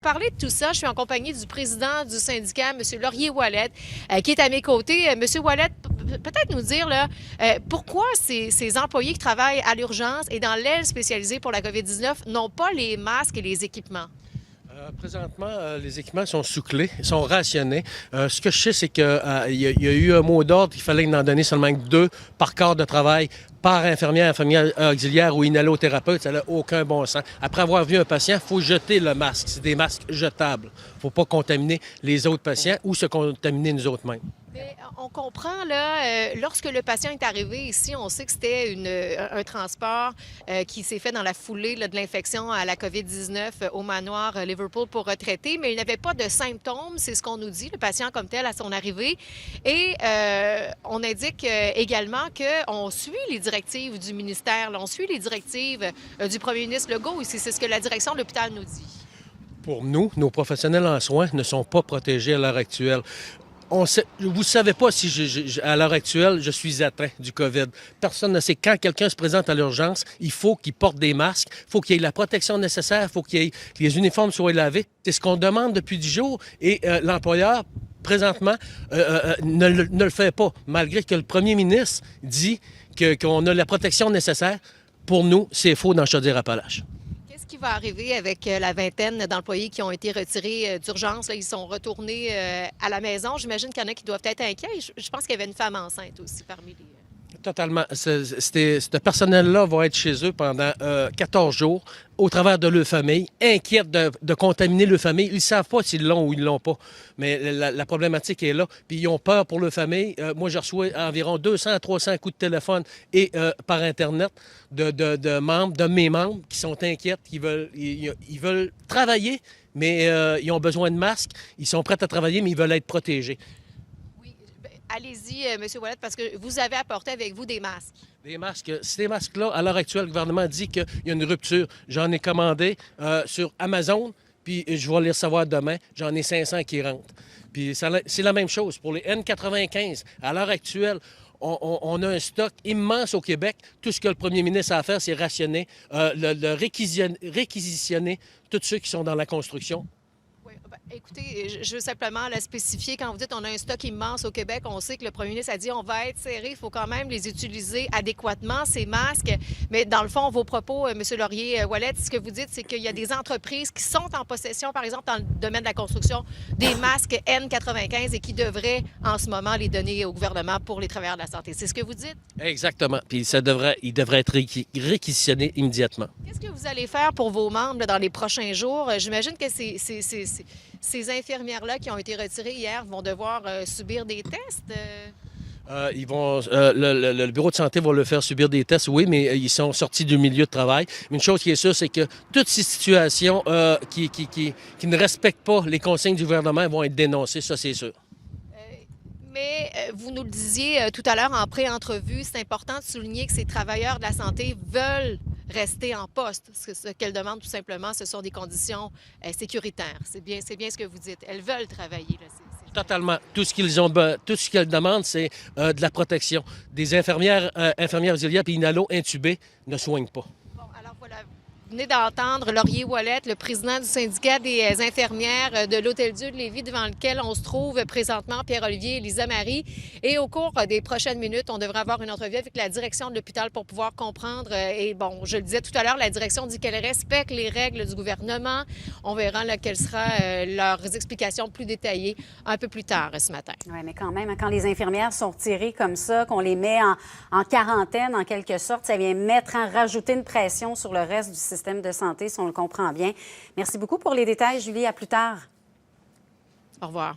Parler de tout ça, je suis en compagnie du président du syndicat, M. Laurier-Ouellet, qui est à mes côtés. M. Ouellet, peut-être nous dire là, pourquoi ces employés qui travaillent à l'urgence et dans l'aile spécialisée pour la COVID-19 n'ont pas les masques et les équipements? Présentement, les équipements sont sous-clés, sont rationnés. Ce que je sais, c'est qu'il y a eu un mot d'ordre, il fallait en donner seulement 2 par quart de travail, par infirmière auxiliaire ou inhalothérapeute. Ça n'a aucun bon sens. Après avoir vu un patient, il faut jeter le masque. C'est des masques jetables. Il ne faut pas contaminer les autres patients ou se contaminer nous autres mêmes. Mais on comprend, là, lorsque le patient est arrivé ici, on sait que c'était un transport qui s'est fait dans la foulée là, de l'infection à la COVID-19 au manoir Liverpool pour retraiter, mais il n'avait pas de symptômes, c'est ce qu'on nous dit, le patient comme tel à son arrivée. Et on indique également qu'on suit les directives du ministère, là, on suit les directives du premier ministre Legault ici, c'est ce que la direction de l'hôpital nous dit. Pour nous, nos professionnels en soins ne sont pas protégés à l'heure actuelle. Vous ne savez pas si, à l'heure actuelle, je suis atteint du COVID. Personne ne sait. Quand quelqu'un se présente à l'urgence, il faut qu'il porte des masques, il faut qu'il y ait la protection nécessaire, il faut que les uniformes soient lavés. C'est ce qu'on demande depuis 10 jours et l'employeur, présentement, ne le fait pas, malgré que le premier ministre dit qu'on a la protection nécessaire. Pour nous, c'est faux dans Chaudière-Appalaches. Qu'est-ce qui va arriver avec la vingtaine d'employés qui ont été retirés d'urgence? Ils sont retournés à la maison. J'imagine qu'il y en a qui doivent être inquiets. Je pense qu'il y avait une femme enceinte aussi parmi les... Totalement. Ce personnel-là va être chez eux pendant 14 jours, au travers de leur famille, inquiète de contaminer leur famille. Ils ne savent pas s'ils l'ont ou ils ne l'ont pas. Mais la problématique est là. Puis ils ont peur pour leur famille. Moi, je reçois environ 200 à 300 coups de téléphone et par Internet de membres, de mes membres qui sont inquiets, ils veulent travailler, mais ils ont besoin de masques. Ils sont prêts à travailler, mais ils veulent être protégés. Allez-y, M. Ouellet, parce que vous avez apporté avec vous des masques. Des masques. Ces masques-là, à l'heure actuelle, le gouvernement dit qu'il y a une rupture. J'en ai commandé sur Amazon, puis je vais les recevoir demain. J'en ai 500 qui rentrent. Puis c'est la même chose pour les N95. À l'heure actuelle, on a un stock immense au Québec. Tout ce que le premier ministre a à faire, c'est rationner, réquisitionner tous ceux qui sont dans la construction. Écoutez, je veux simplement la spécifier. Quand vous dites qu'on a un stock immense au Québec, on sait que le premier ministre a dit on va être serré, il faut quand même les utiliser adéquatement, ces masques. Mais dans le fond, vos propos, M. Laurier-Ouellet, ce que vous dites, c'est qu'il y a des entreprises qui sont en possession, par exemple, dans le domaine de la construction, des masques N95 et qui devraient en ce moment les donner au gouvernement pour les travailleurs de la santé. C'est ce que vous dites? Exactement. Puis il devrait être réquisitionné immédiatement. Qu'est-ce que vous allez faire pour vos membres là, dans les prochains jours? J'imagine que ces infirmières-là qui ont été retirées hier vont devoir subir des tests. Le bureau de santé va leur faire subir des tests, oui, mais ils sont sortis du milieu de travail. Mais une chose qui est sûre, c'est que toutes ces situations qui ne respectent pas les consignes du gouvernement vont être dénoncées, ça c'est sûr. Mais vous nous le disiez tout à l'heure en pré-entrevue, c'est important de souligner que ces travailleurs de la santé veulent rester en poste. Ce qu'elles demandent tout simplement, ce sont des conditions sécuritaires. C'est bien ce que vous dites. Elles veulent travailler. Là, Totalement. Tout ce qu'elles demandent, c'est de la protection. Des infirmières auxiliaires et inhalo intubés ne soignent pas. Bon, alors voilà. Vous venez d'entendre Laurier-Ouellet, le président du syndicat des infirmières de l'Hôtel-Dieu de Lévis, devant lequel on se trouve présentement, Pierre-Olivier et Lisa-Marie. Et au cours des prochaines minutes, on devrait avoir une entrevue avec la direction de l'hôpital pour pouvoir comprendre. Et bon, je le disais tout à l'heure, la direction dit qu'elle respecte les règles du gouvernement. On verra là, quelles seront leurs explications plus détaillées un peu plus tard ce matin. Oui, mais quand même, quand les infirmières sont retirées comme ça, qu'on les met en quarantaine en quelque sorte, ça vient rajouter une pression sur le reste du système de santé, si on le comprend bien. Merci beaucoup pour les détails, Julie. À plus tard. Au revoir.